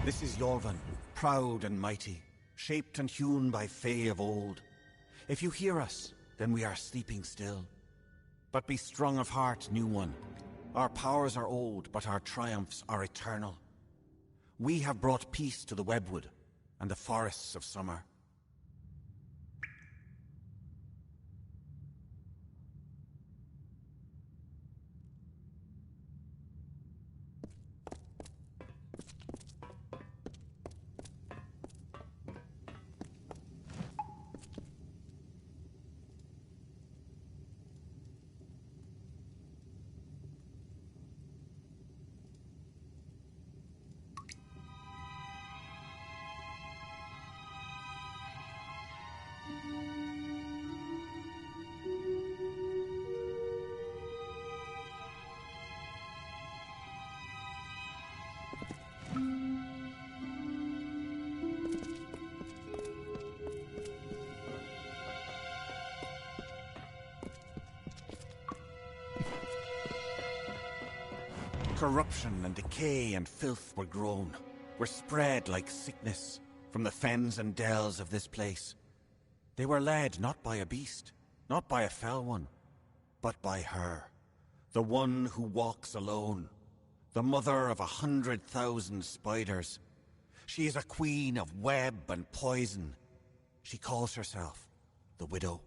This is Yorvan, proud and mighty, shaped and hewn by Fae of old. If you hear us, then we are sleeping still. But be strong of heart, new one. Our powers are old, but our triumphs are eternal. We have brought peace to the webwood and the forests of summer. Corruption and decay and filth were grown, were spread like sickness from the fens and dells of this place. They were led not by a beast, not by a fell one, but by her, the one who walks alone, the mother of 100,000 spiders. She is a queen of web and poison. She calls herself the Widow.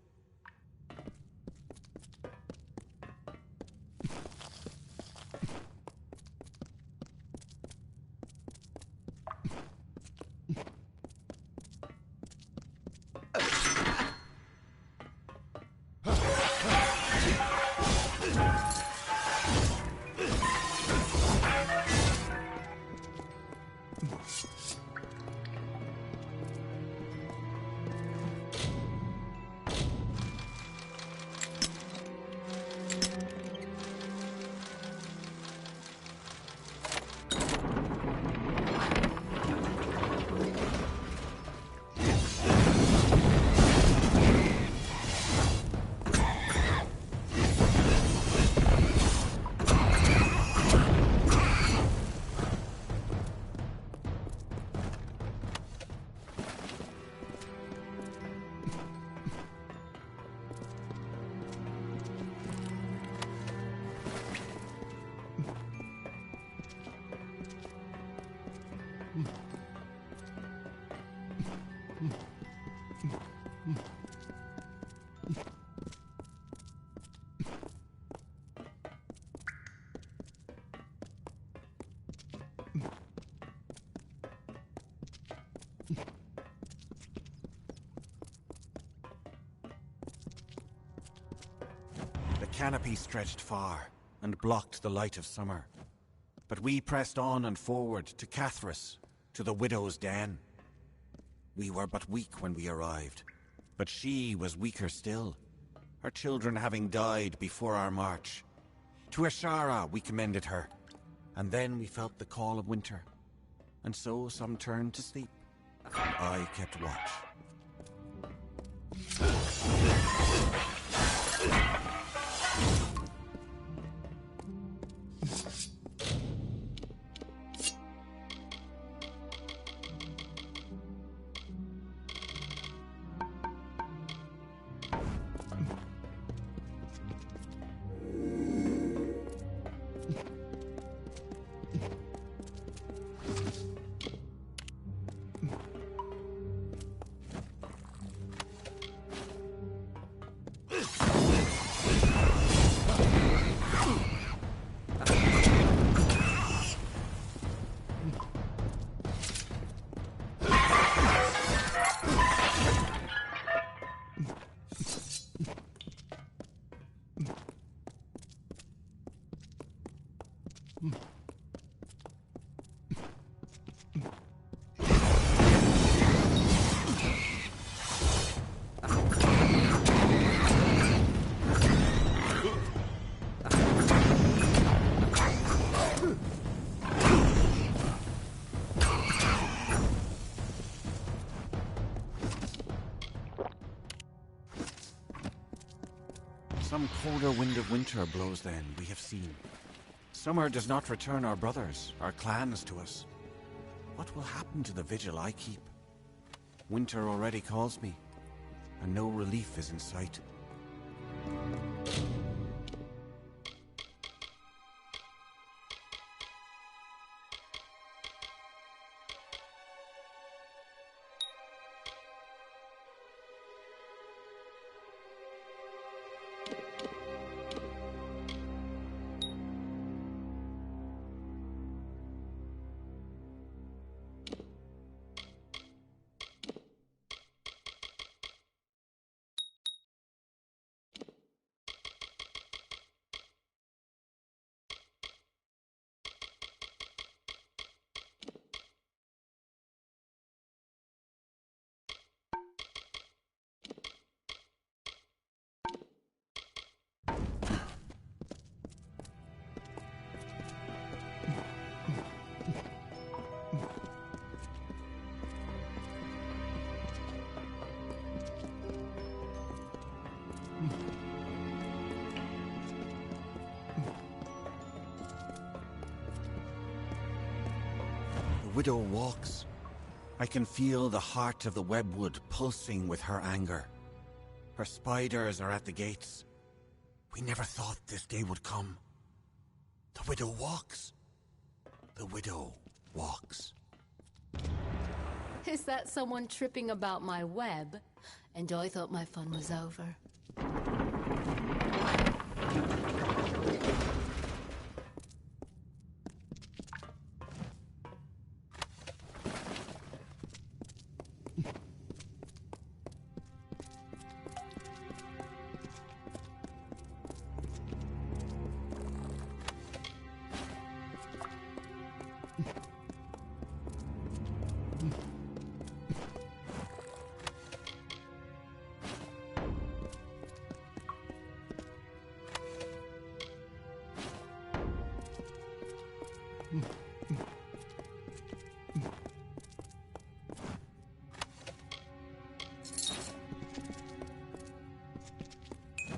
The canopy stretched far and blocked the light of summer. But we pressed on and forward to Cathras, to the widow's den. We were but weak when we arrived, but she was weaker still, her children having died before our march, To Ashara we commended her, and then we felt the call of winter. And so some turned to sleep, and I kept watch. Some colder wind of winter blows then, we have seen. Summer does not return our brothers, our clans to us. What will happen to the vigil I keep? Winter already calls me, and no relief is in sight. The widow walks. I can feel the heart of the webwood pulsing with her anger. Her spiders are at the gates. We never thought this day would come. The widow walks. The widow walks. Is that someone tripping about my web? And I thought my fun was over.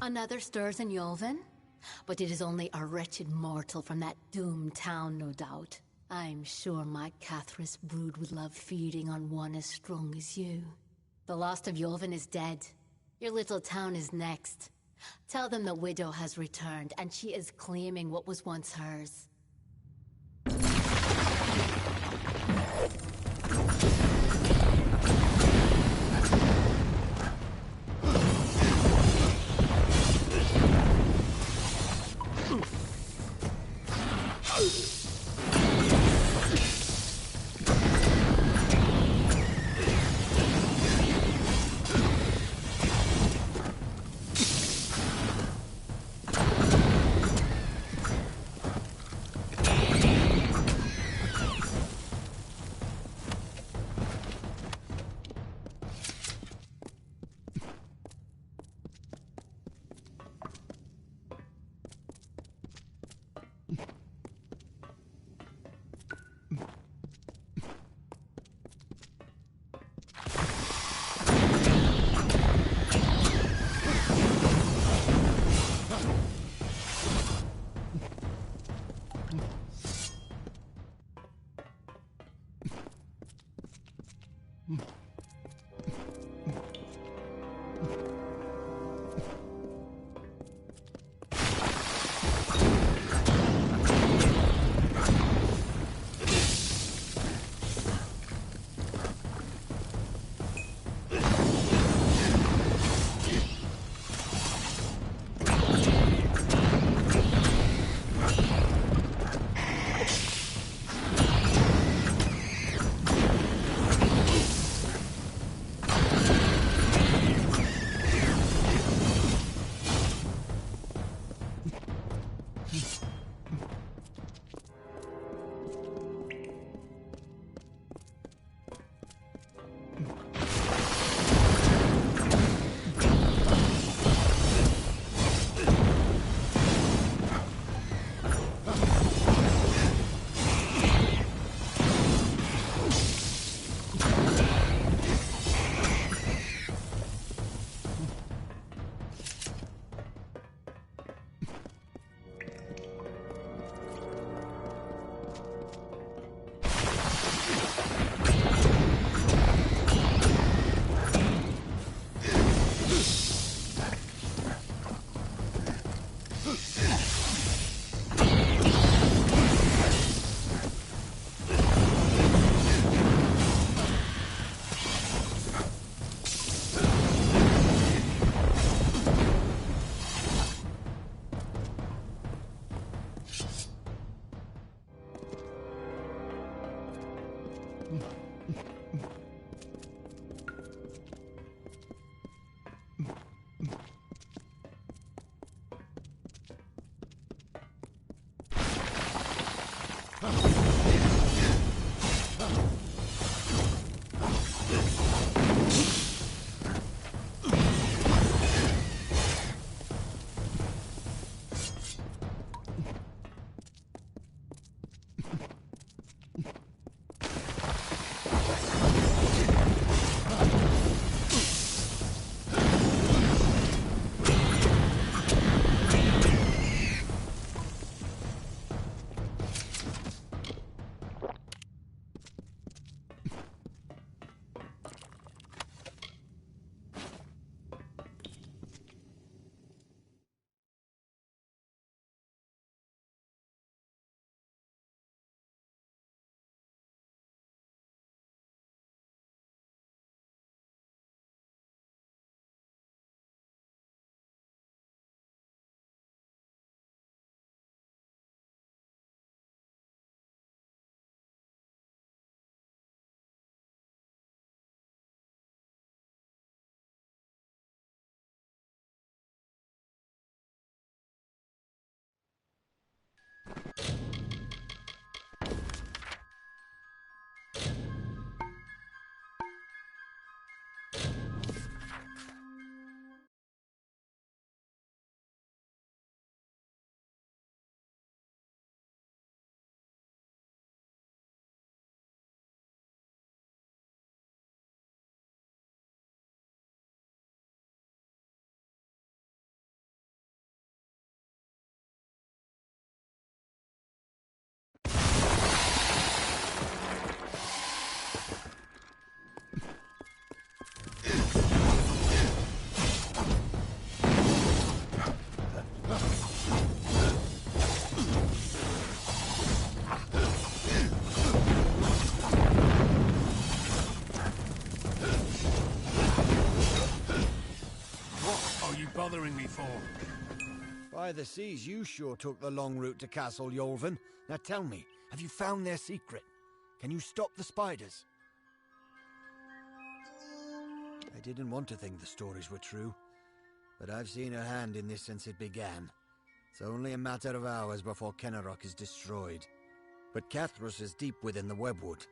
Another stirs in Yolvin? But it is only a wretched mortal from that doomed town, no doubt. I'm sure my Cathris brood would love feeding on one as strong as you. The last of Yolvin is dead. Your little town is next. Tell them the widow has returned, and she is claiming what was once hers. Bothering me for? By the seas, you sure took the long route to Castle Yolvin. Now tell me, have you found their secret? Can you stop the spiders? I didn't want to think the stories were true, but I've seen her hand in this since it began. It's only a matter of hours before Kenarok is destroyed. But Cathrus is deep within the webwood.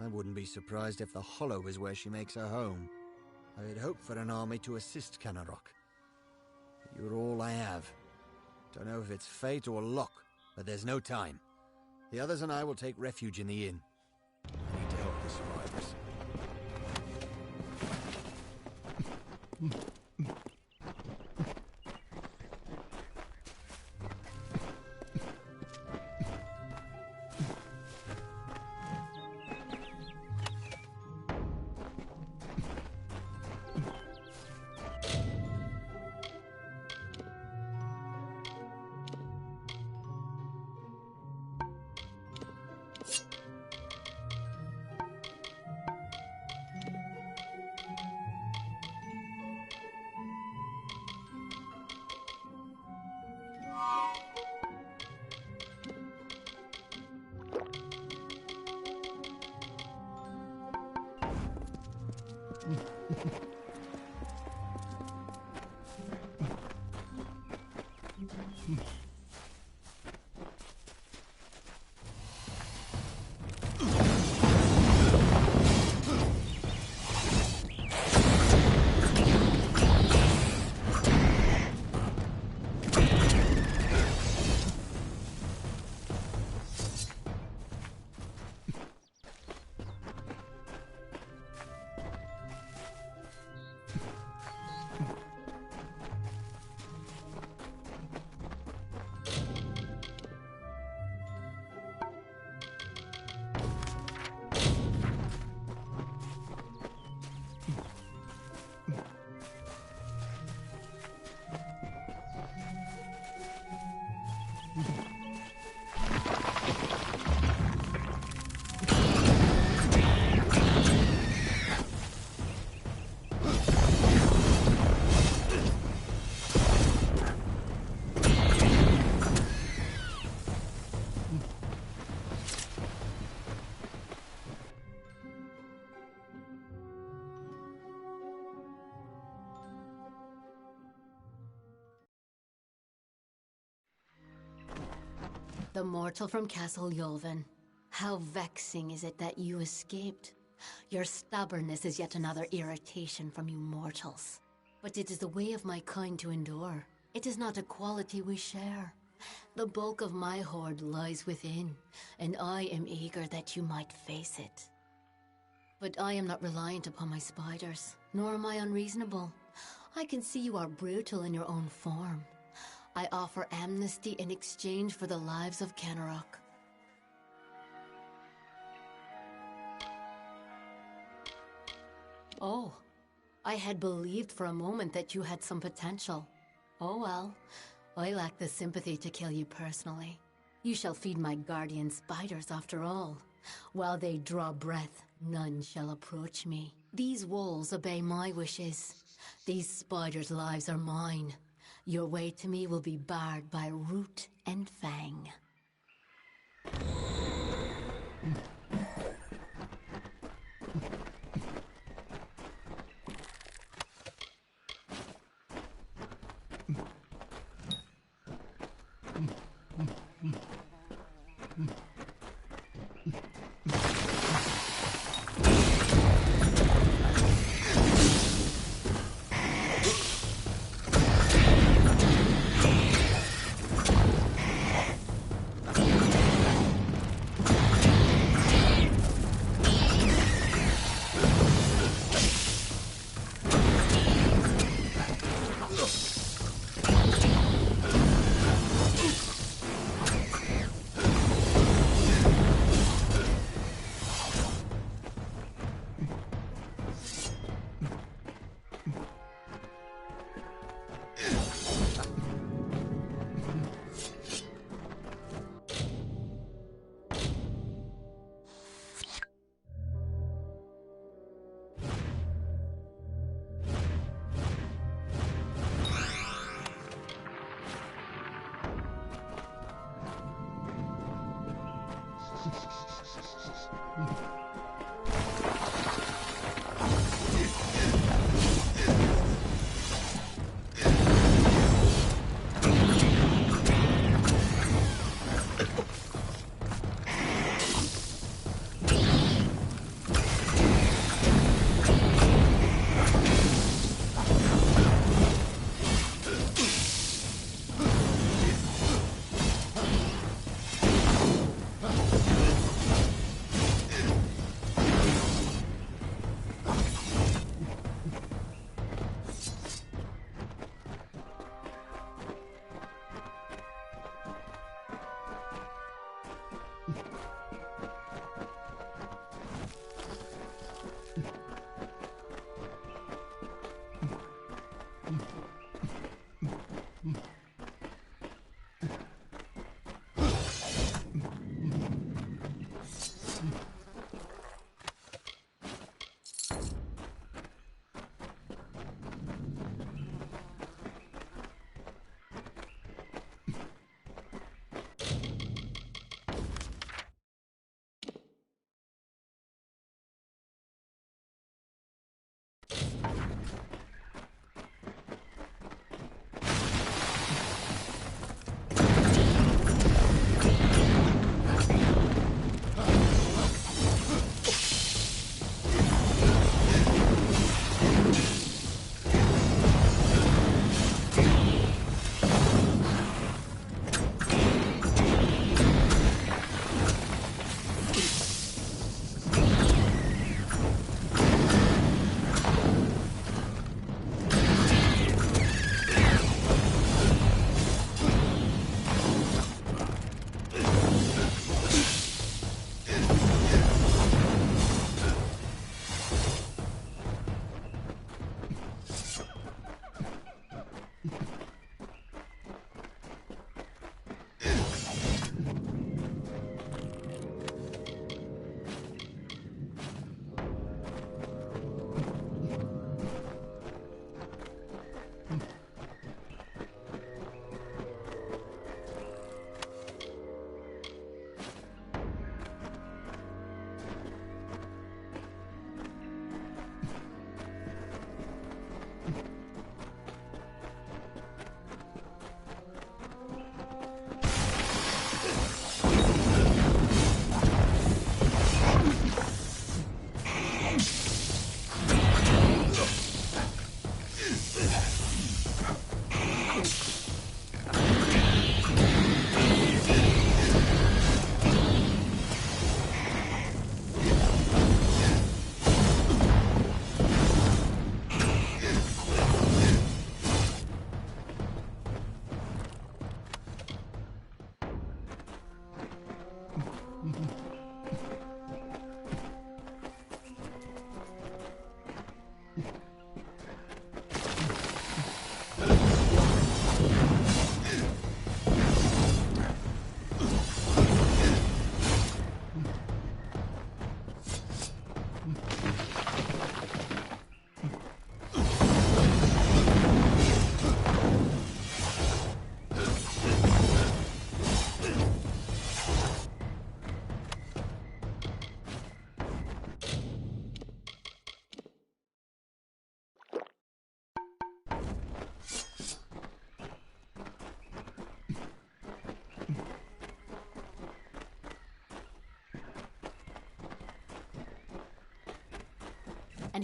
I wouldn't be surprised if the Hollow is where she makes her home. I had hoped for an army to assist Kenarok. You're all I have. Don't know if it's fate or luck, but there's no time. The others and I will take refuge in the inn. I need to help the survivors. The mortal from Castle Yulven. How vexing is it that you escaped? Your stubbornness is yet another irritation from you mortals. But it is the way of my kind to endure. It is not a quality we share. The bulk of my hoard lies within, and I am eager that you might face it. But I am not reliant upon my spiders, nor am I unreasonable. I can see you are brutal in your own form. I offer amnesty in exchange for the lives of Kenarok. Oh, I had believed for a moment that you had some potential. Oh well, I lack the sympathy to kill you personally. You shall feed my guardian spiders after all. While they draw breath, none shall approach me. These walls obey my wishes. These spiders' lives are mine. Your way to me will be barred by root and fang.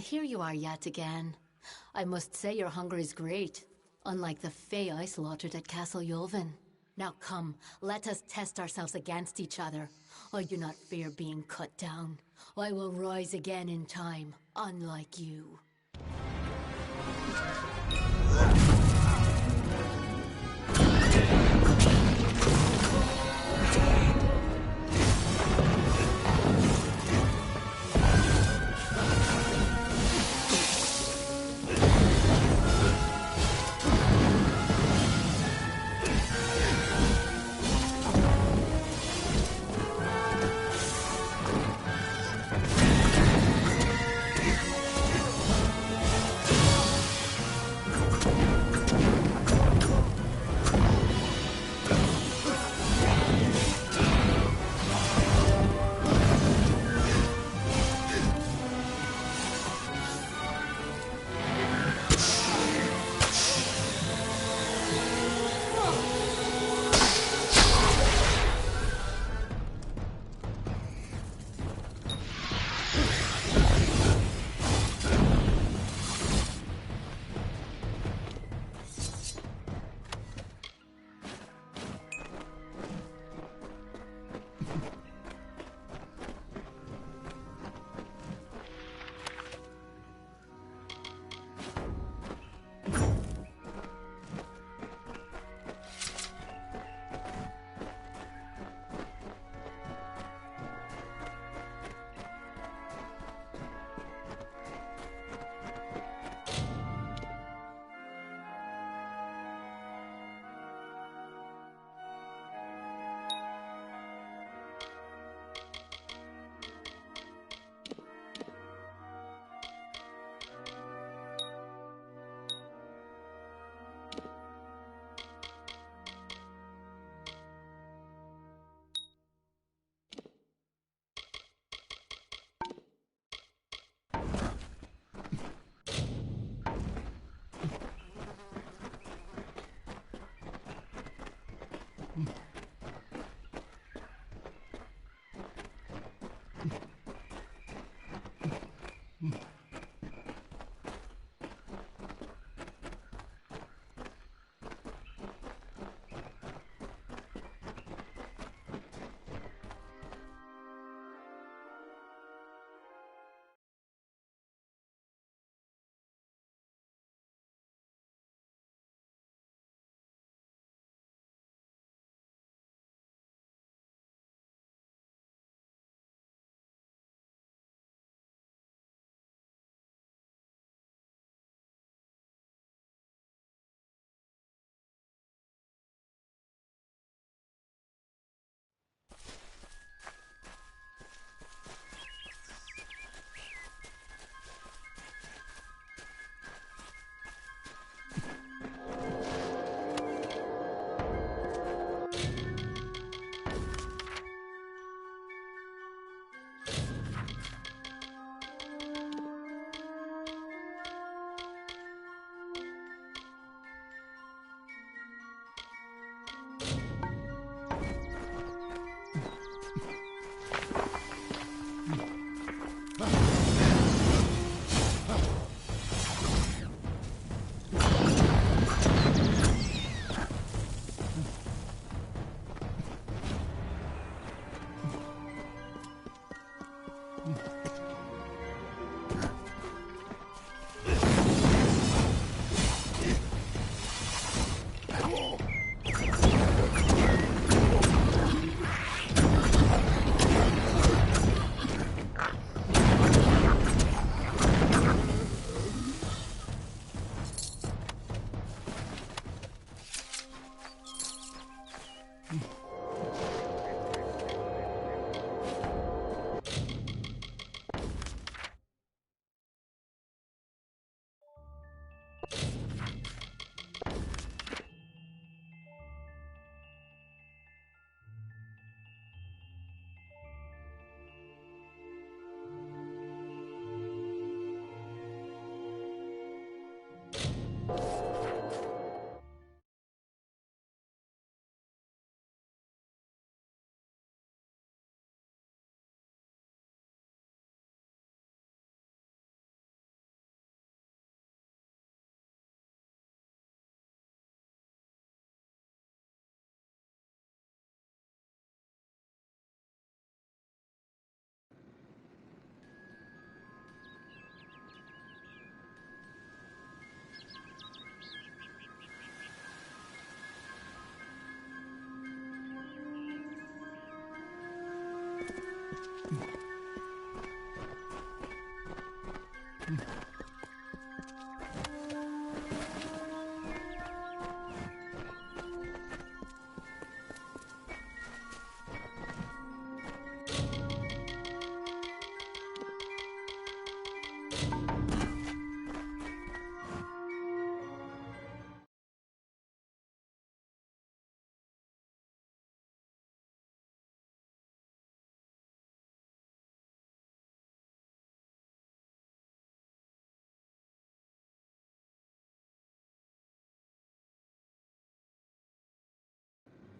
And here you are yet again. I must say your hunger is great, unlike the Fae I slaughtered at Castle Yulvin. Now come, let us test ourselves against each other. I do not fear being cut down. I will rise again in time, unlike you.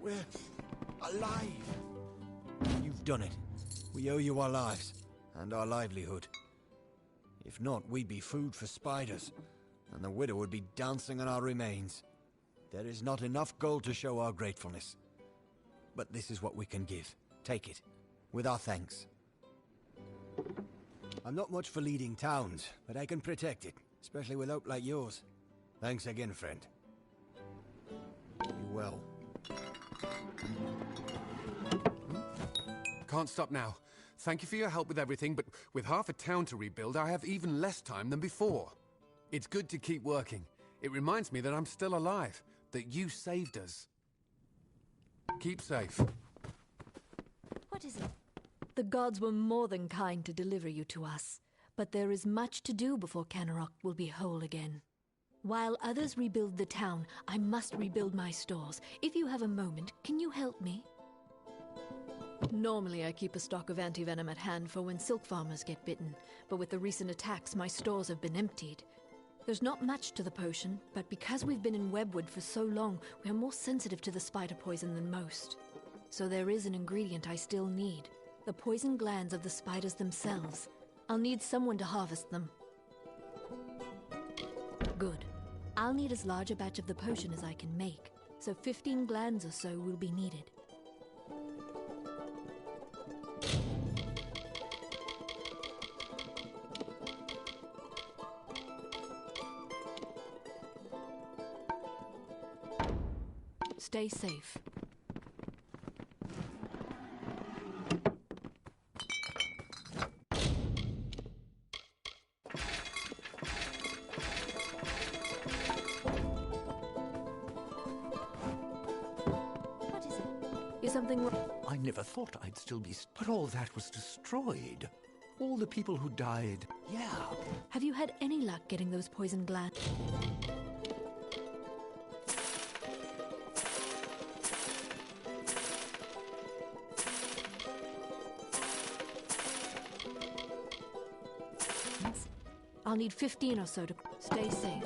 We're alive. You've done it. We owe you our lives, and our livelihood. If not, we'd be food for spiders, and the widow would be dancing on our remains. There is not enough gold to show our gratefulness. But this is what we can give. Take it, with our thanks. I'm not much for leading towns, but I can protect it, especially with hope like yours. Thanks again, friend. Be well. Can't stop now. Thank you for your help with everything, but with half a town to rebuild, I have even less time than before. It's good to keep working. It reminds me that I'm still alive, that you saved us. Keep safe. What is it? The gods were more than kind to deliver you to us, but there is much to do before Kenarok will be whole again. While others rebuild the town, I must rebuild my stores. If you have a moment, can you help me? Normally I keep a stock of anti-venom at hand for when silk farmers get bitten, but with the recent attacks my stores have been emptied. There's not much to the potion, but because we've been in Webwood for so long, we are more sensitive to the spider poison than most. So there is an ingredient I still need. The poison glands of the spiders themselves. I'll need someone to harvest them. Good. I'll need as large a batch of the potion as I can make, so 15 glands or so will be needed. Stay safe. What is it? Is something wrong? I never thought I'd still be... But all that was destroyed. All the people who died. Yeah. Have you had any luck getting those poison glands? I'll need 15 or so to stay safe.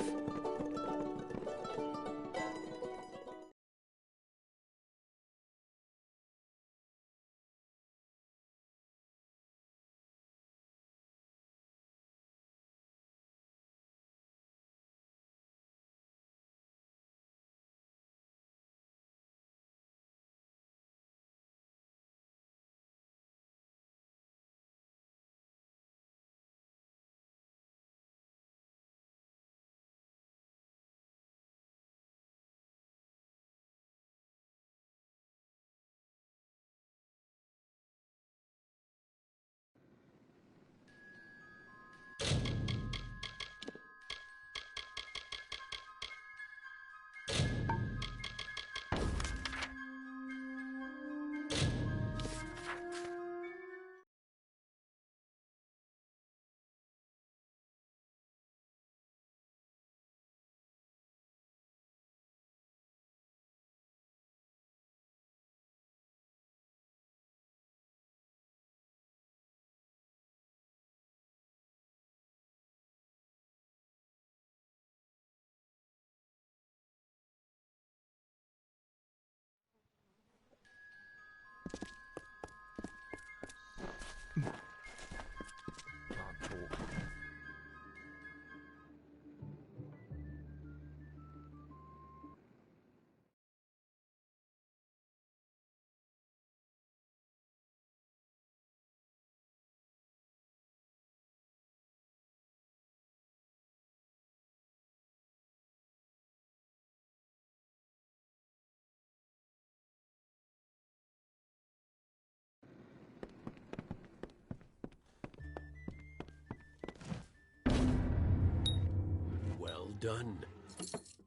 Done.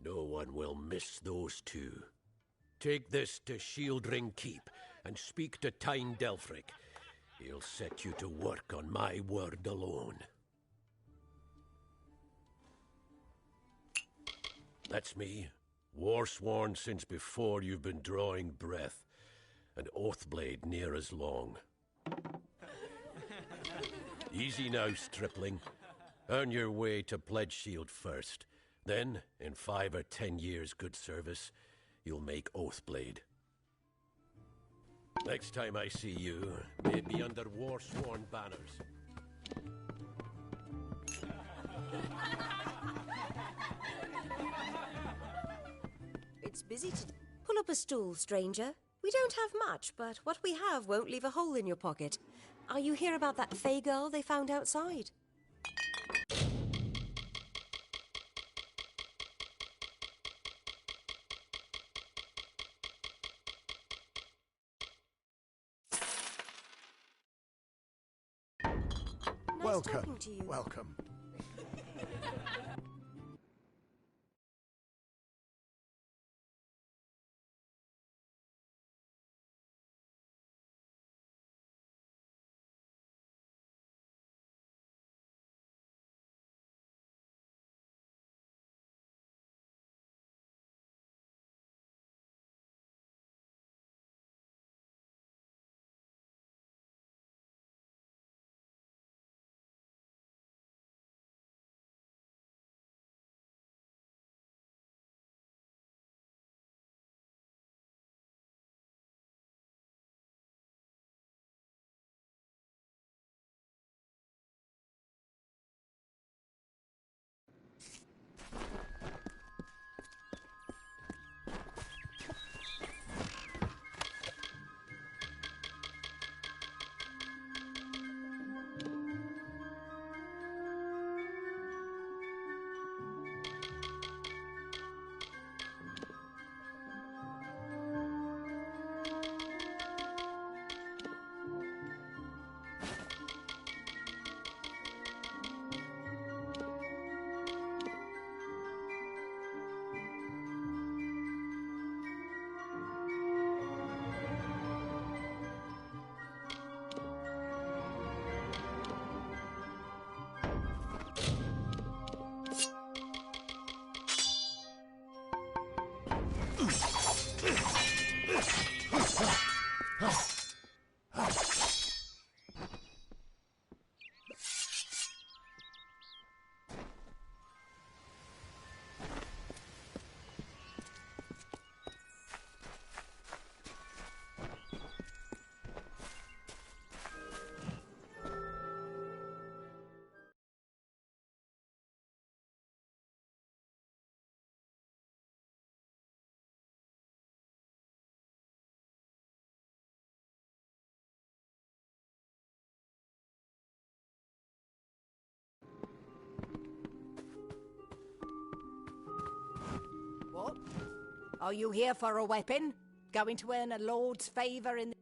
No one will miss those two. Take this to Shieldring Keep and speak to Tyne Delfric. He'll set you to work on my word alone. That's me, war-sworn since before you've been drawing breath, and Oathblade near as long. Easy now, stripling. Earn your way to Pledge Shield first. Then, in 5 or 10 years' good service, you'll make Oathblade. Next time I see you, maybe under war-sworn banners. It's busy to... Pull up a stool, stranger. We don't have much, but what we have won't leave a hole in your pocket. Are you here about that Fey girl they found outside? Nice talking to you. Welcome. What? Are you here for a weapon? Going to earn a lord's favour in...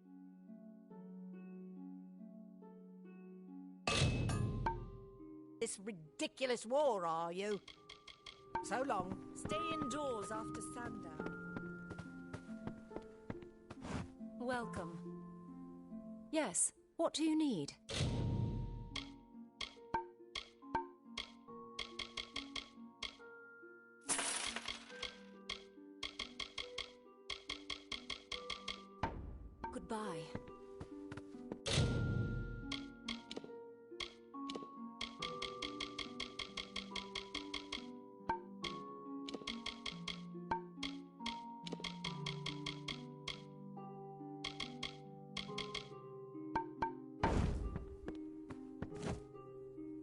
this ridiculous war, are you? So long. Stay indoors after sundown. Welcome. Yes, what do you need? Goodbye.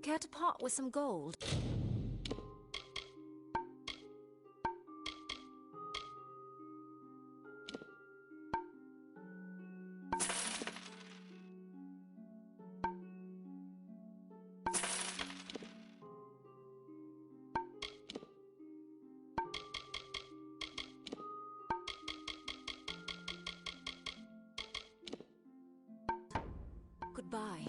Care to part with some gold? Goodbye.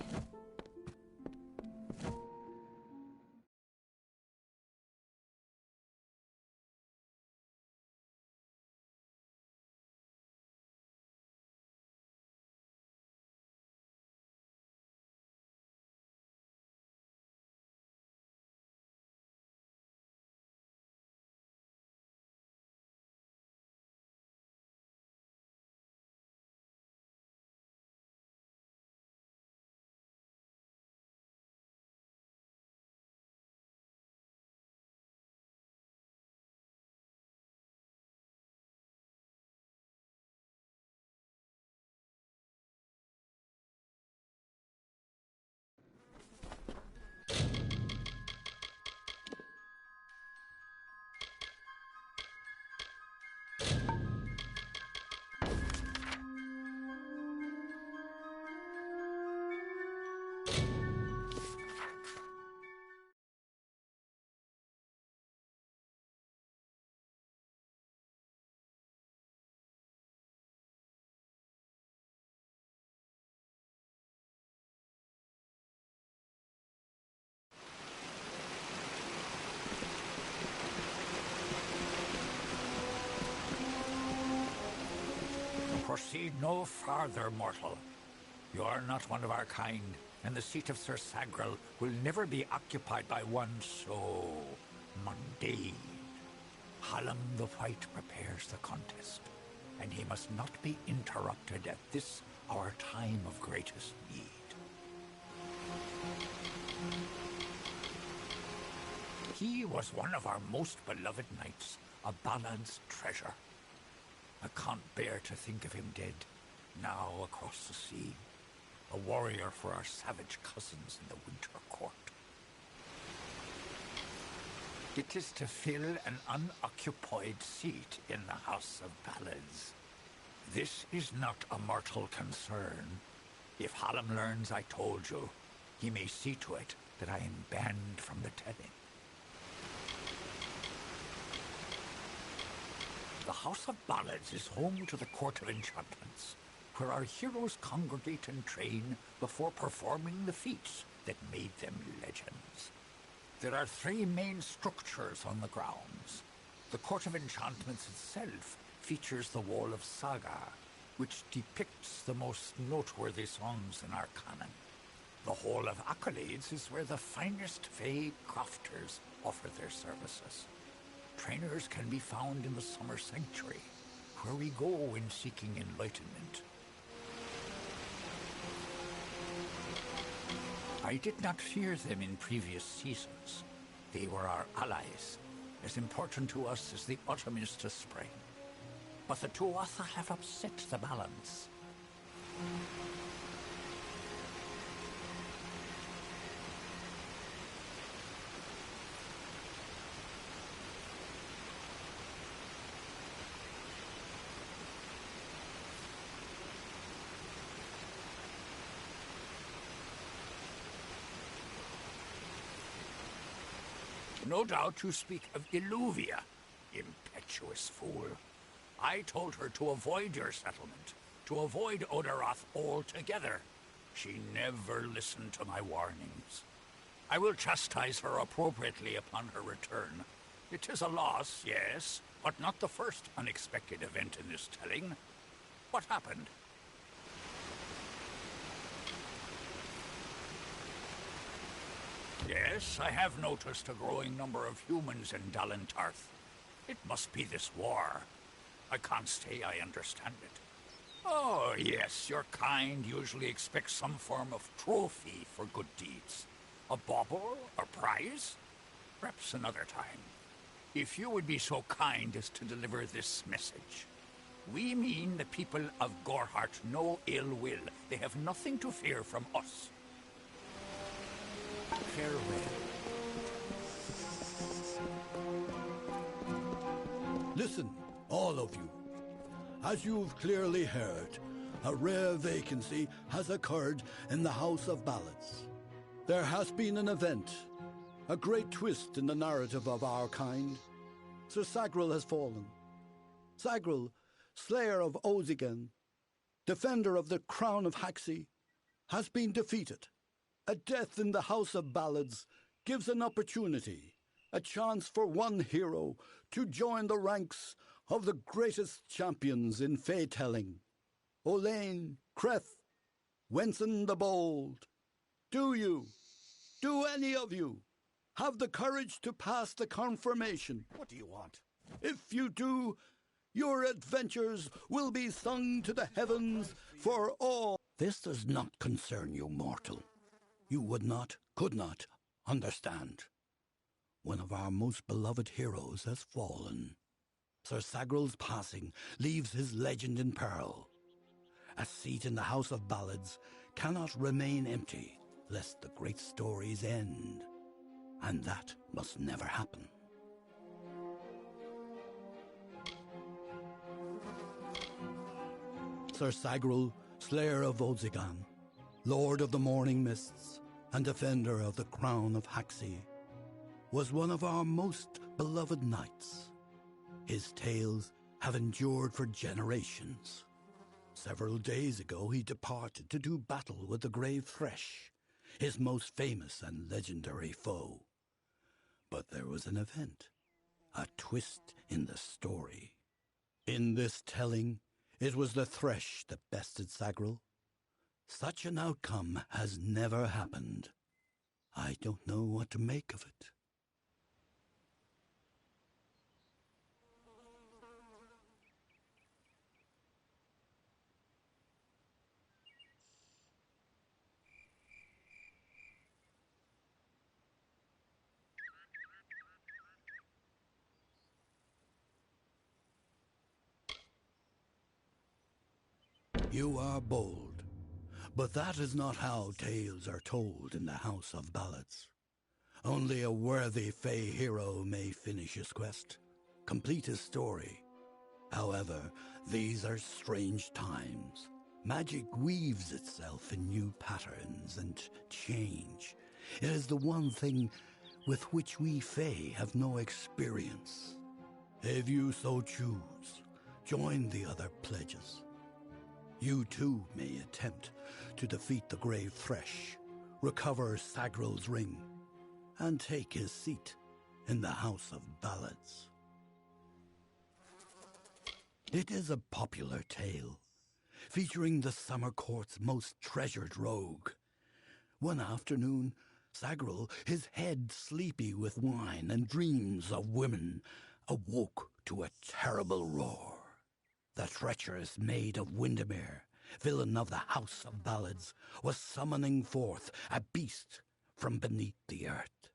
Proceed no farther, mortal. You are not one of our kind, and the seat of Sir Sagrel will never be occupied by one so mundane. Hallam the White prepares the contest, and he must not be interrupted at this our time of greatest need. He was one of our most beloved knights, a ballad's treasure. I can't bear to think of him dead, now across the sea, a warrior for our savage cousins in the Winter Court. It is to fill an unoccupied seat in the House of Ballads. This is not a mortal concern. If Hallam learns I told you, he may see to it that I am banned from the telling. The House of Ballads is home to the Court of Enchantments, where our heroes congregate and train before performing the feats that made them legends. There are 3 main structures on the grounds. The Court of Enchantments itself features the Wall of Saga, which depicts the most noteworthy songs in our canon. The Hall of Accolades is where the finest Fae crafters offer their services. Trainers can be found in the Summer Sanctuary, where we go in seeking enlightenment. I did not fear them in previous seasons. They were our allies, as important to us as the autumn is to spring. But the Tuatha have upset the balance. No doubt you speak of Illuvia, impetuous fool. I told her to avoid your settlement, to avoid Odorath altogether. She never listened to my warnings. I will chastise her appropriately upon her return. It is a loss, yes, but not the first unexpected event in this telling. What happened? Yes, I have noticed a growing number of humans in Dalentarth. It must be this war. I can't say I understand it. Oh, yes, your kind usually expects some form of trophy for good deeds. A bauble or prize? Perhaps another time. If you would be so kind as to deliver this message. We mean the people of Gorhart no ill will. They have nothing to fear from us. Farewell. Listen, all of you. As you've clearly heard, a rare vacancy has occurred in the House of Ballads. There has been an event, a great twist in the narrative of our kind. Sir Sagrel has fallen. Sagrel, slayer of Ozigan, defender of the crown of Haxi, has been defeated. A death in the House of Ballads gives an opportunity, a chance for one hero to join the ranks of the greatest champions in Fae-telling. Olain, Creth, Wenson the Bold. Do any of you, have the courage to pass the confirmation? What do you want? If you do, your adventures will be sung to the heavens for all. This does not concern you, mortal. You would not, could not, understand. One of our most beloved heroes has fallen. Sir Sagrel's passing leaves his legend in peril. A seat in the House of Ballads cannot remain empty, lest the great stories end. And that must never happen. Sir Sagrel, slayer of Ozigan, lord of the morning mists, and defender of the crown of Haxi, was one of our most beloved knights. His tales have endured for generations. Several days ago he departed to do battle with the Grave Thresh, his most famous and legendary foe. But there was an event, a twist in the story. In this telling, It was the thresh that bested Sagril. Such an outcome has never happened. I don't know what to make of it. You are bold, but that is not how tales are told in the House of Ballads. Only a worthy Fey hero may finish his quest, complete his story. However, these are strange times. Magic weaves itself in new patterns and change. It is the one thing with which we Fey have no experience. If you so choose, join the other pledges. You too may attempt to defeat the Grave Thresh, recover Sagril's ring, and take his seat in the House of Ballads. It is a popular tale, featuring the Summer Court's most treasured rogue. One afternoon, Sagril, his head sleepy with wine and dreams of women, awoke to a terrible roar. The treacherous Maid of Windermere, villain of the House of Ballads, was summoning forth a beast from beneath the earth.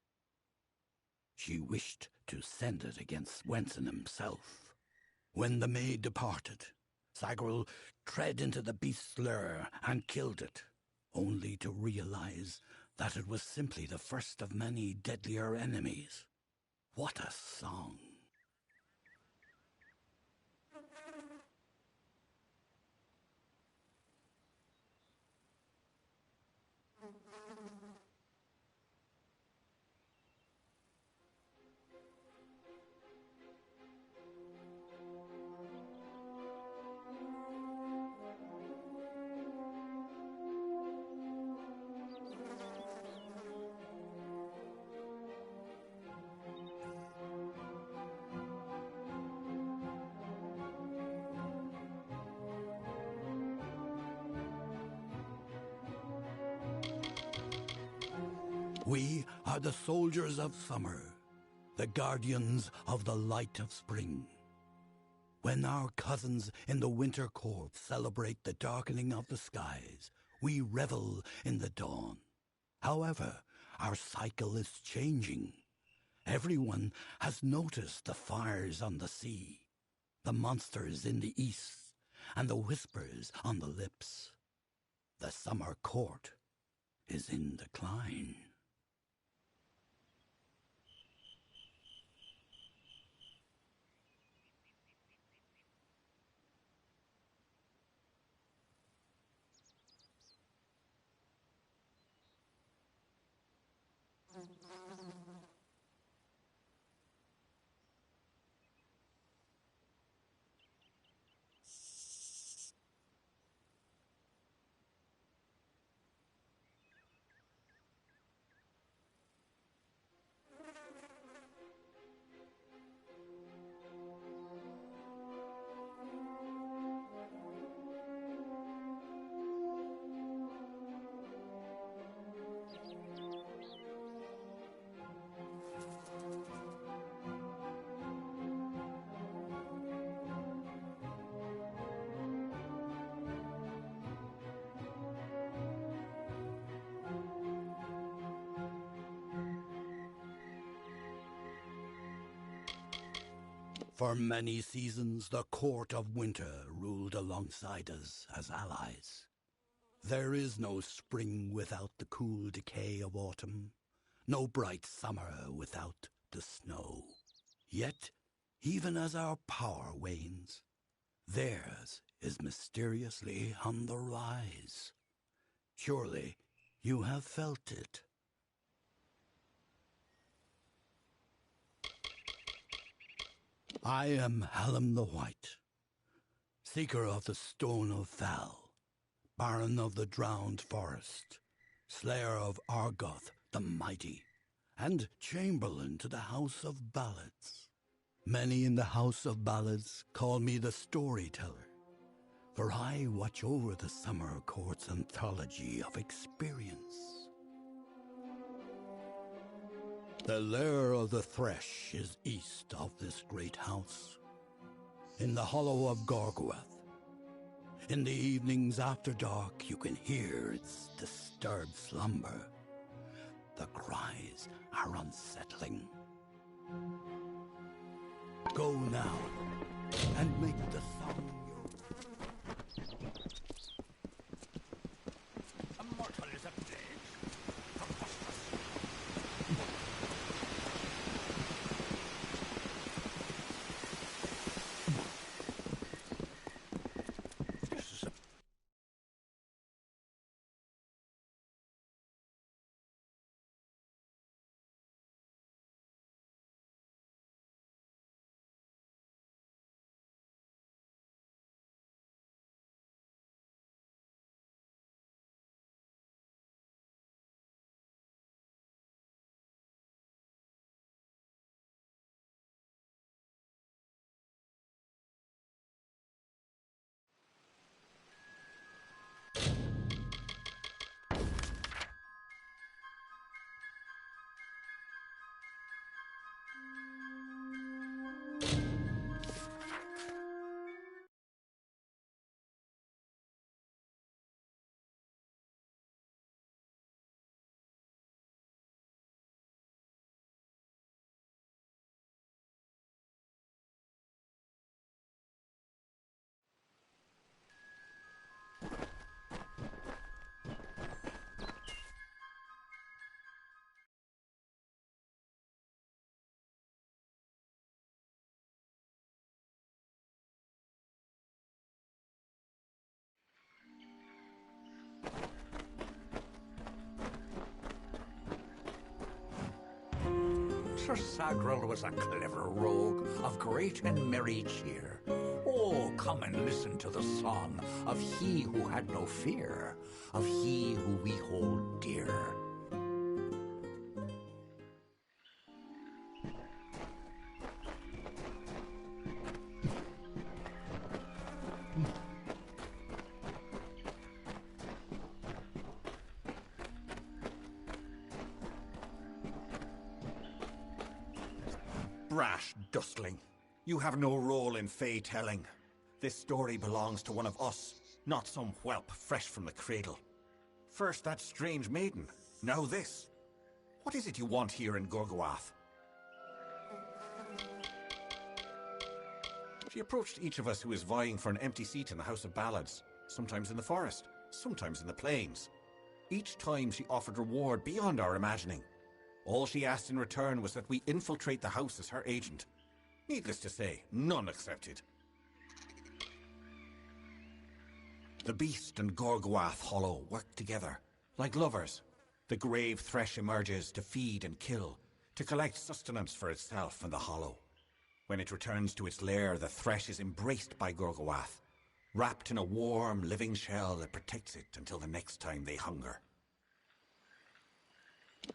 She wished to send it against Swenson himself. When the maid departed, Sagril tread into the beast's lair and killed it, only to realize that it was simply the first of many deadlier enemies. What a song! We are the soldiers of summer, the guardians of the light of spring. When our cousins in the winter court celebrate the darkening of the skies, we revel in the dawn. However, our cycle is changing. Everyone has noticed the fires on the sea, the monsters in the east, and the whispers on the lips. The summer court is in decline. For many seasons, the Court of Winter ruled alongside us as allies. There is no spring without the cool decay of autumn, no bright summer without the snow. Yet, even as our power wanes, theirs is mysteriously on the rise. Surely, you have felt it. I am Hallam the White, seeker of the Stone of Val, Baron of the Drowned Forest, slayer of Argoth the Mighty, and Chamberlain to the House of Ballads. Many in the House of Ballads call me the Storyteller, for I watch over the Summer Court's anthology of experience. The lair of the Thresh is east of this great house, in the hollow of Gorgoath. In the evenings after dark, you can hear its disturbed slumber. The cries are unsettling. Go now, and make the song your... A mortal is a plague. Preposterous. This is a... Sir Sagrel was a clever rogue of great and merry cheer. Oh, come and listen to the song of he who had no fear, of he who we hold dear. Brash dustling. You have no role in Fey telling. This story belongs to one of us, not some whelp fresh from the cradle. First that strange maiden, now this. What is it you want here in Gorgoath? She approached each of us who is vying for an empty seat in the House of Ballads, sometimes in the forest, sometimes in the plains. Each time she offered reward beyond our imagining. All she asked in return was that we infiltrate the house as her agent. Needless to say, none accepted. The Beast and Gorgoath Hollow work together, like lovers. The grave Thresh emerges to feed and kill, to collect sustenance for itself and the Hollow. When it returns to its lair, the Thresh is embraced by Gorgoath, wrapped in a warm, living shell that protects it until the next time they hunger.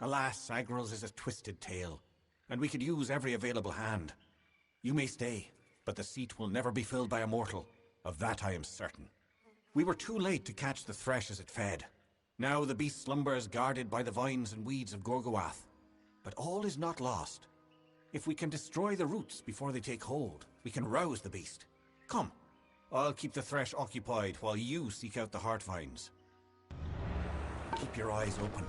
Alas, Sagrel's is a twisted tale, and we could use every available hand. You may stay, but the seat will never be filled by a mortal. Of that I am certain. We were too late to catch the Thresh as it fed. Now the beast slumbers guarded by the vines and weeds of Gorgoath. But all is not lost. If we can destroy the roots before they take hold, we can rouse the beast. Come, I'll keep the Thresh occupied while you seek out the heart vines. Keep your eyes open.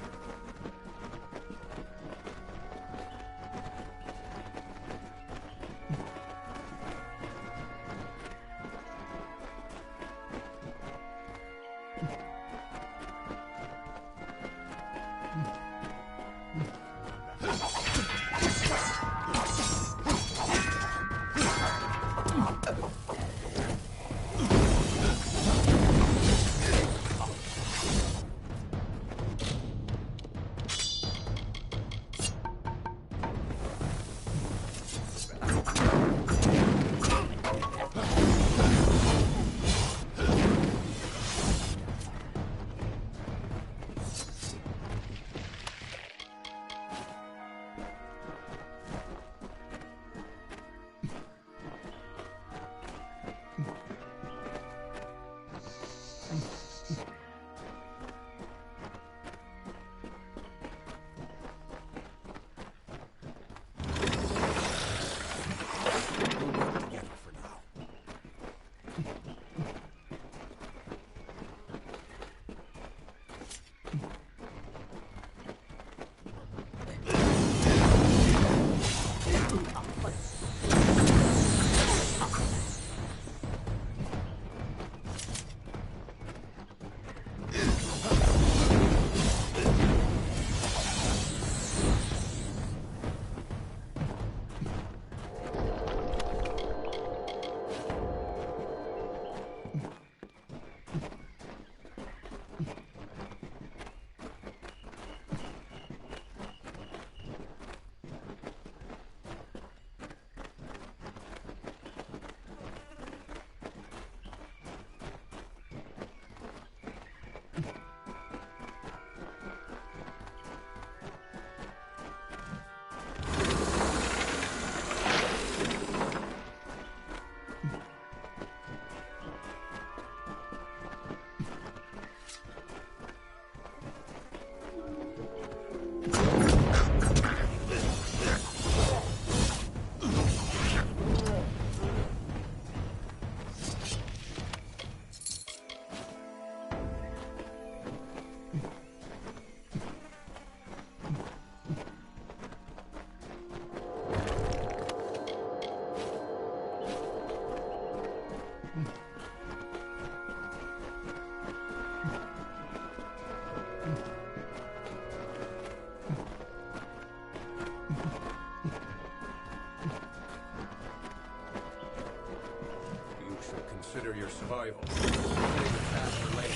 survival. Save the fat for later.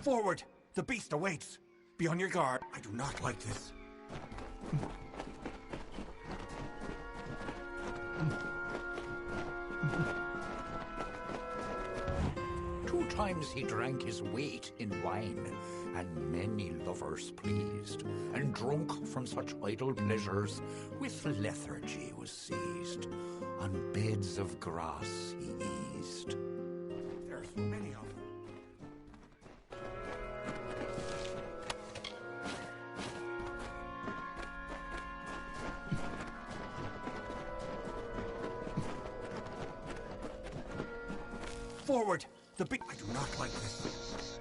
Forward! The beast awaits! Be on your guard. I do not like this. 2 times he drank his weight in wine, and many lovers pleased, and drunk from such idle pleasures, with lethargy was seized. On beds of grass he eased. There are so many of them. Forward! The beast. I do not like this.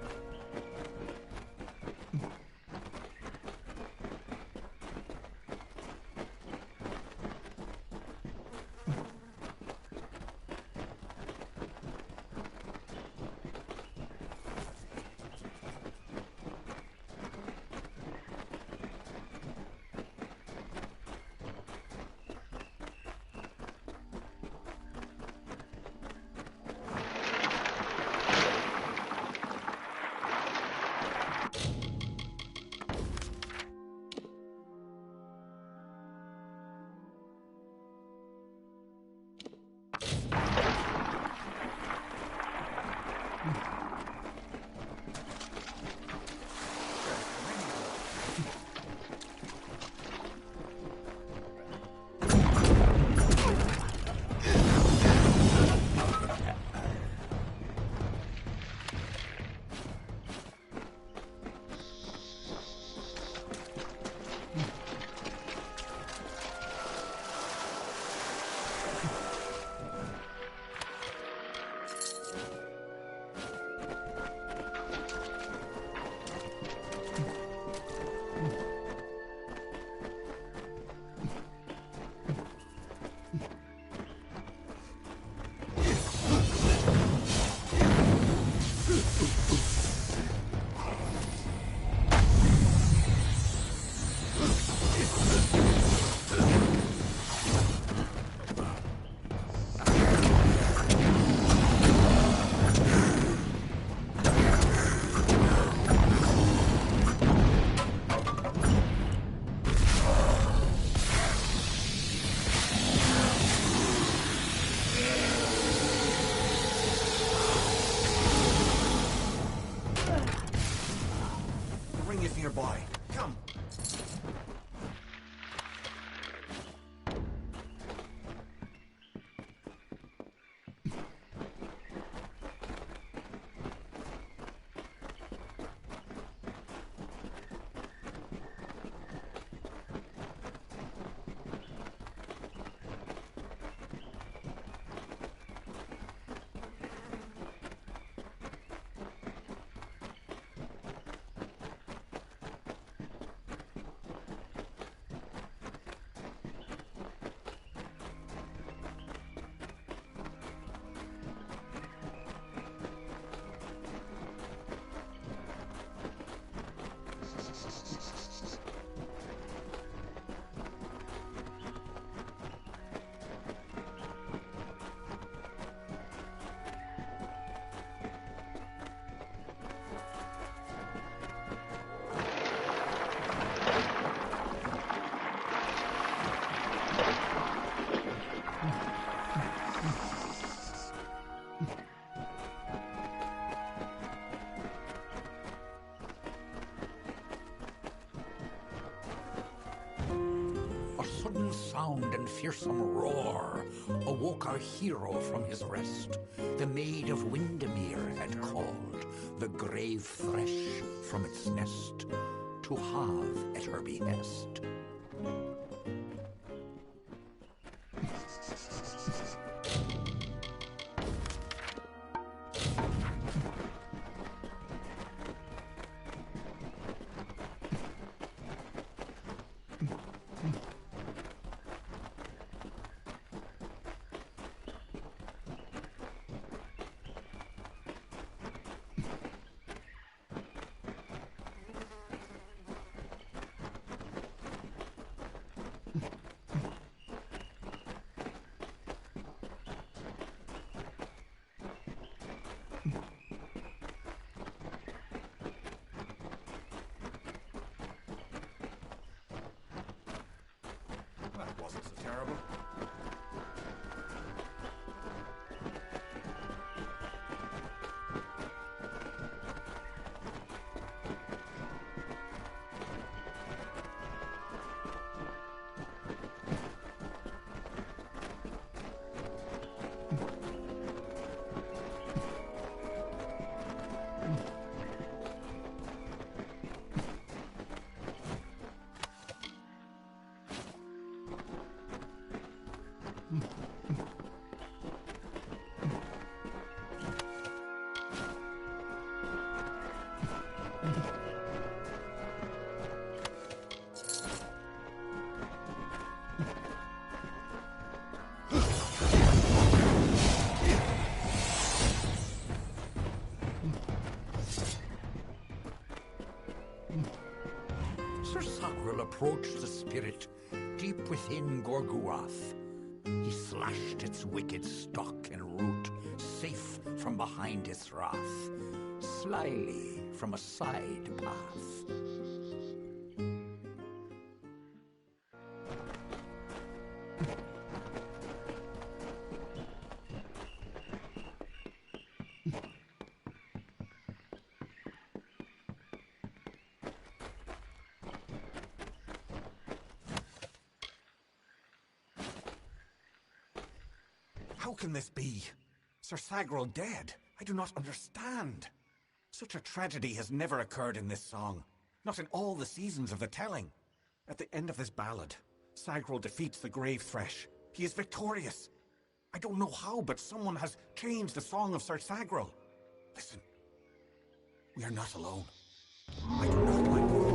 A sudden sound and fearsome roar awoke our hero from his rest. The Maid of Windermere had called the grave thresh from its nest to have at her behest. That wasn't so terrible. Sir Sagril approached the spirit deep within Gorguath. He slashed its wicked stock and root, safe from behind its wrath, slyly from a side path. How can this be? Sir Sagril dead? I do not understand. Such a tragedy has never occurred in this song. Not in all the seasons of the telling. At the end of this ballad, Sagril defeats the grave thresh. He is victorious. I don't know how, but someone has changed the song of Sir Sagril. Listen. We are not alone. I do not like this.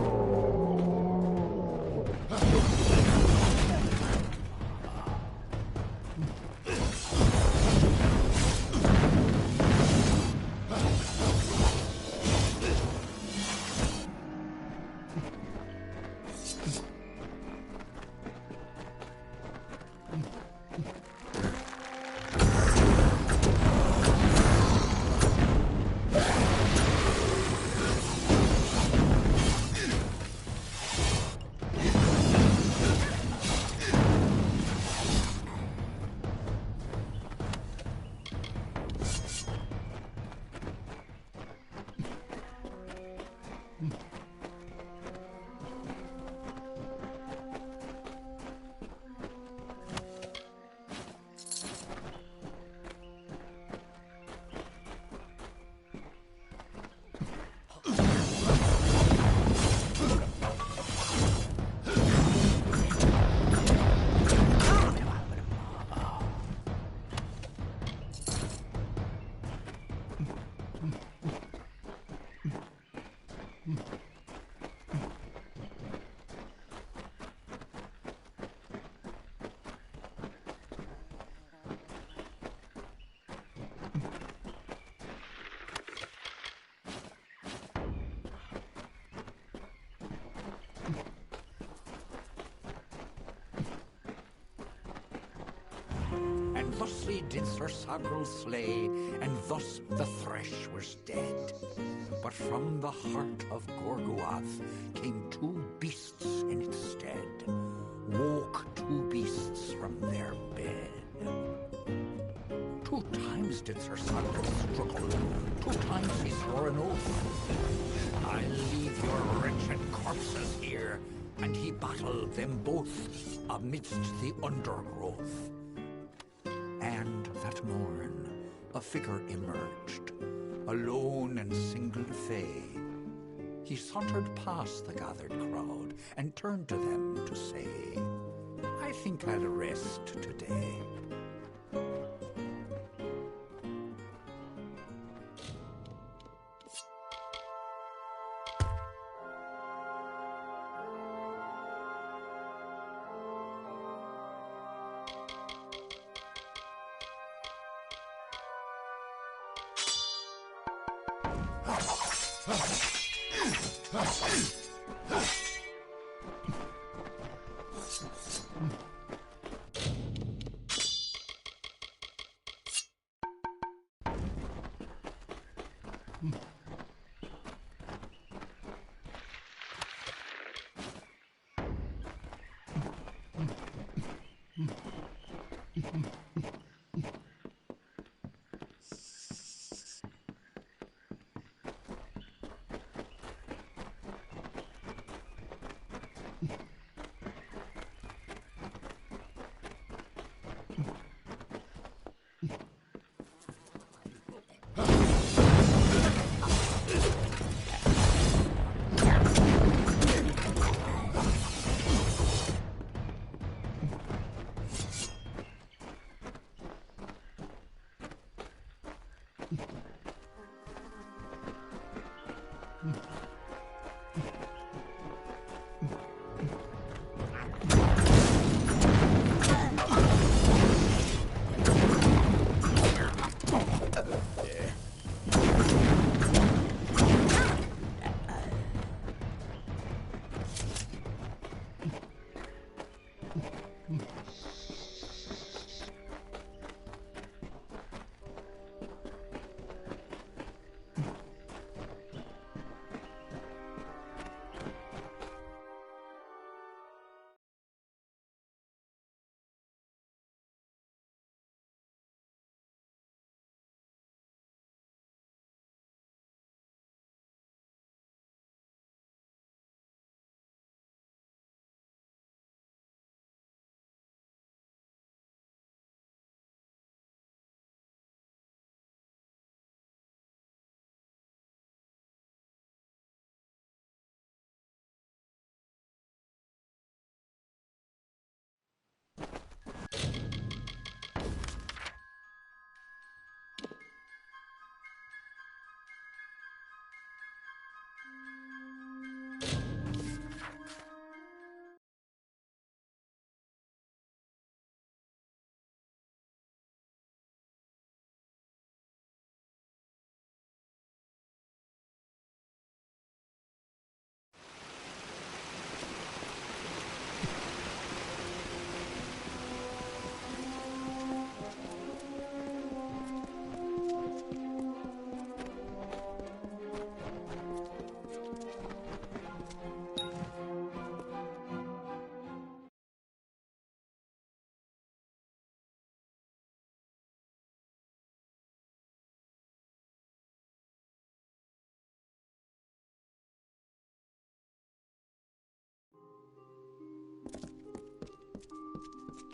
And thusly did Sir Sagril slay, and thus the thresh was dead. But from the heart of Gorguath came two beasts in its stead. Woke two beasts from their bed. 2 times did Sir Sagril struggle, 2 times he swore an oath. I'll leave your wretched corpses here, and he battled them both amidst the undergrowth. And that morn, a figure emerged, alone and single fay. He sauntered past the gathered crowd and turned to them to say, I think I'll rest today.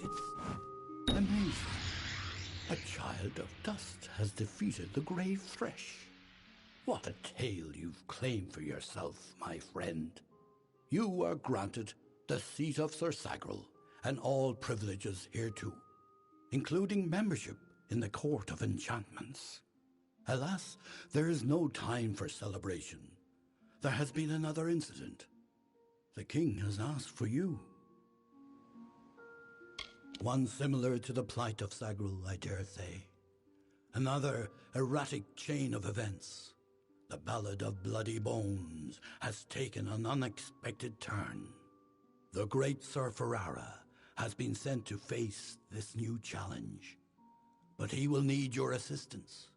It's amazing. A child of dust has defeated the grave thresh. What a tale you've claimed for yourself, my friend. You are granted the seat of Sir Sagrel and all privileges hereto, including membership in the Court of Enchantments. Alas, there is no time for celebration. There has been another incident. The king has asked for you. One similar to the plight of Sagrel, I dare say. Another erratic chain of events. The Ballad of Bloody Bones has taken an unexpected turn. The great Sir Ferrara has been sent to face this new challenge, but he will need your assistance.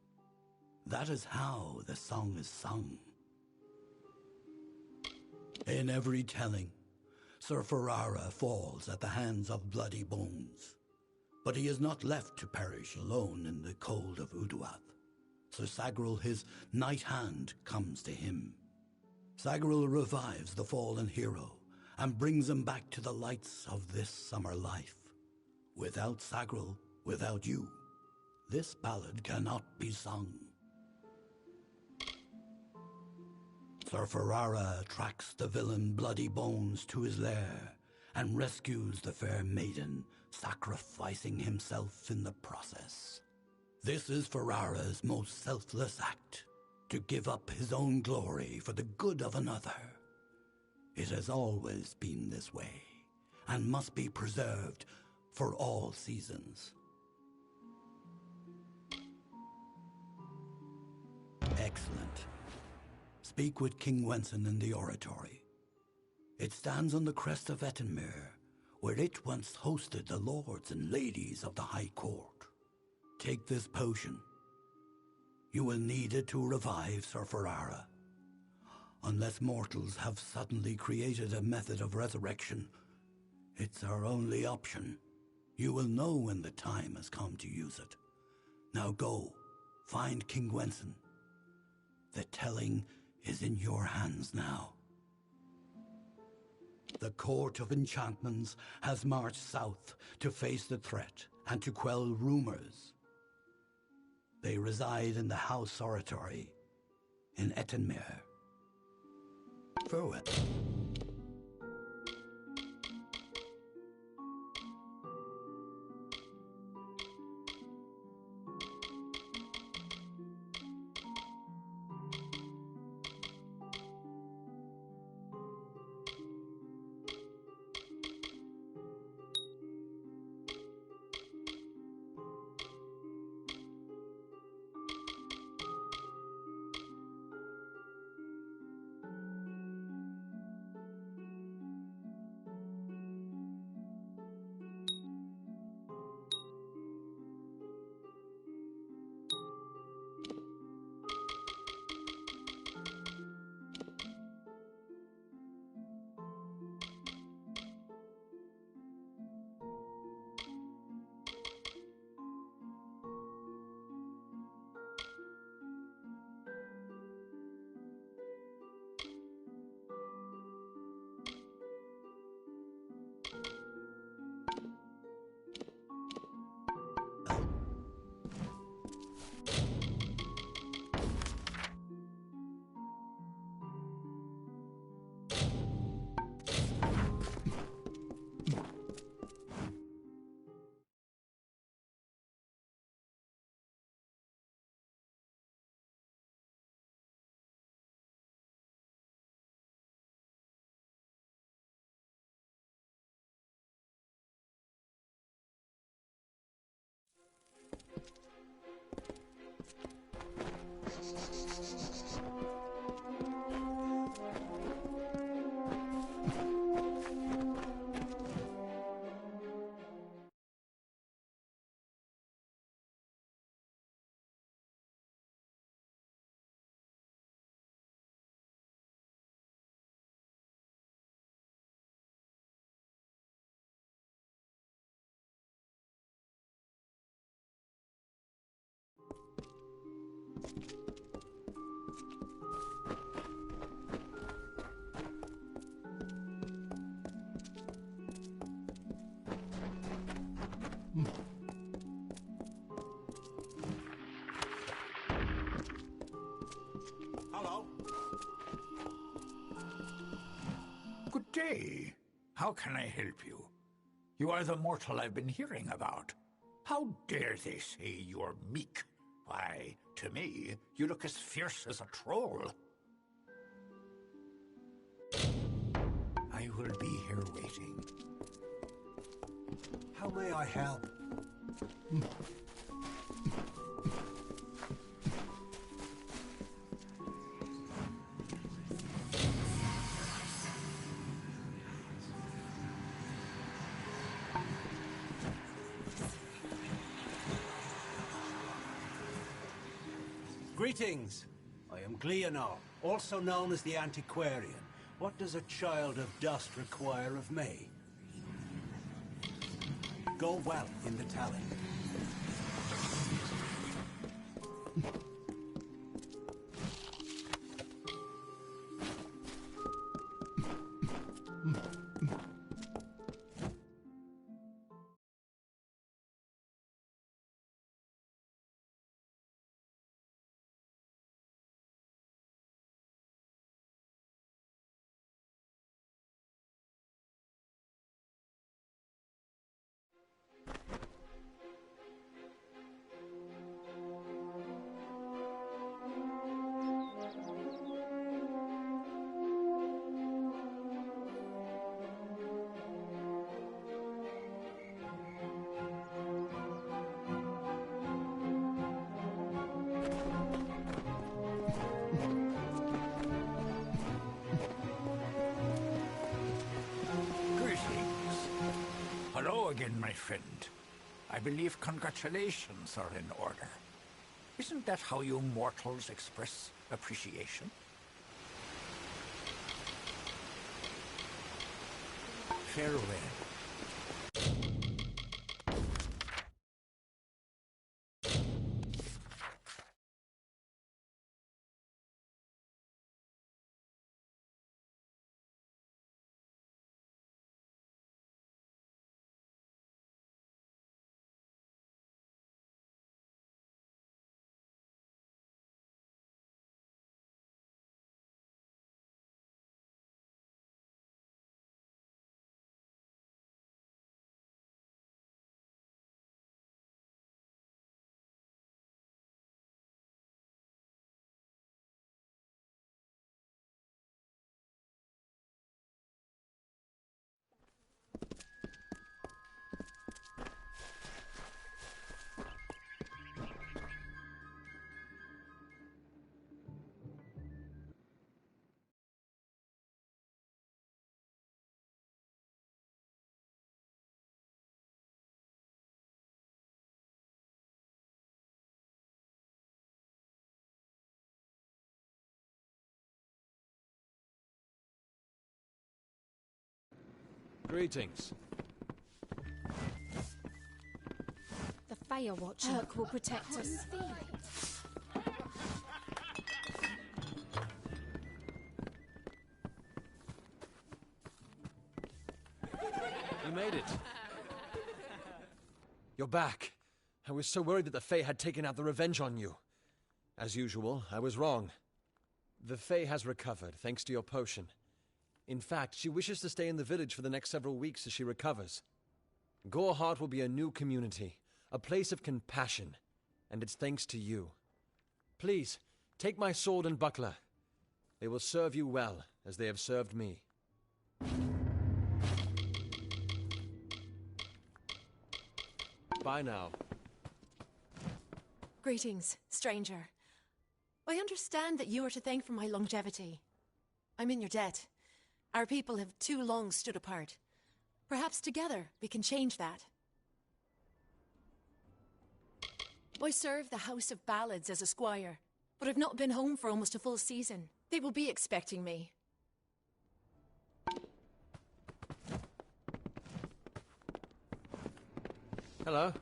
That is how the song is sung. In every telling, Sir Ferrara falls at the hands of Bloody Bones, but he is not left to perish alone in the cold of Uduath. Sir Sagrel, his knight hand, comes to him. Sagrel revives the fallen hero and brings them back to the lights of this summer life. Without Sagril, without you, this ballad cannot be sung. Sir Ferrara tracks the villain Bloody Bones to his lair and rescues the fair maiden, sacrificing himself in the process. This is Ferrara's most selfless act, to give up his own glory for the good of another. It has always been this way, and must be preserved for all seasons. Excellent. Speak with King Wenson in the oratory. It stands on the crest of Ettenmere, where it once hosted the lords and ladies of the High Court. Take this potion. You will need it to revive Sir Ferrara. Unless mortals have suddenly created a method of resurrection, it's our only option. You will know when the time has come to use it. Now go, find King Wenson. The telling is in your hands now. The Court of Enchantments has marched south to face the threat and to quell rumors. They reside in the House Oratory in Ettenmere. Farewell. Hello? Good day. How can I help you? You are the mortal I've been hearing about. How dare they say you're meek? Why, to me, you look as fierce as a troll. I will be here waiting. How may I help? Greetings. I am Gleonor, also known as the Antiquarian. What does a child of dust require of me? Go well in the tally. Hello again, my friend. I believe congratulations are in order. Isn't that how you mortals express appreciation? Farewell. Greetings. The Fire Watcher. Herc will protect us. You made it. You're back. I was so worried that the Fae had taken out the revenge on you. As usual, I was wrong. The Fae has recovered, thanks to your potion. In fact, she wishes to stay in the village for the next several weeks as she recovers. Goreheart will be a new community, a place of compassion, and it's thanks to you. Please, take my sword and buckler. They will serve you well, as they have served me. Bye now. Greetings, stranger. I understand that you are to thank for my longevity. I'm in your debt. Our people have too long stood apart. Perhaps together we can change that. I serve the House of Ballads as a squire, but I've not been home for almost a full season. They will be expecting me. Hello.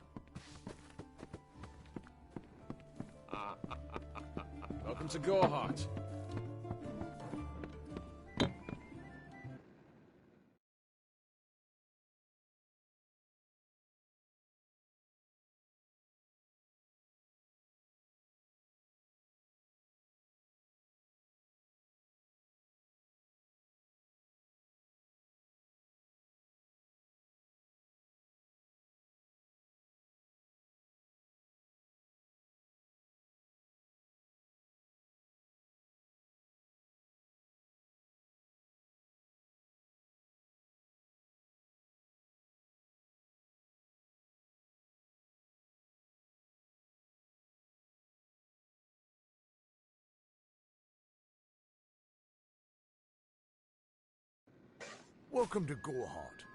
Welcome to Goreheart. Welcome to Goreheart.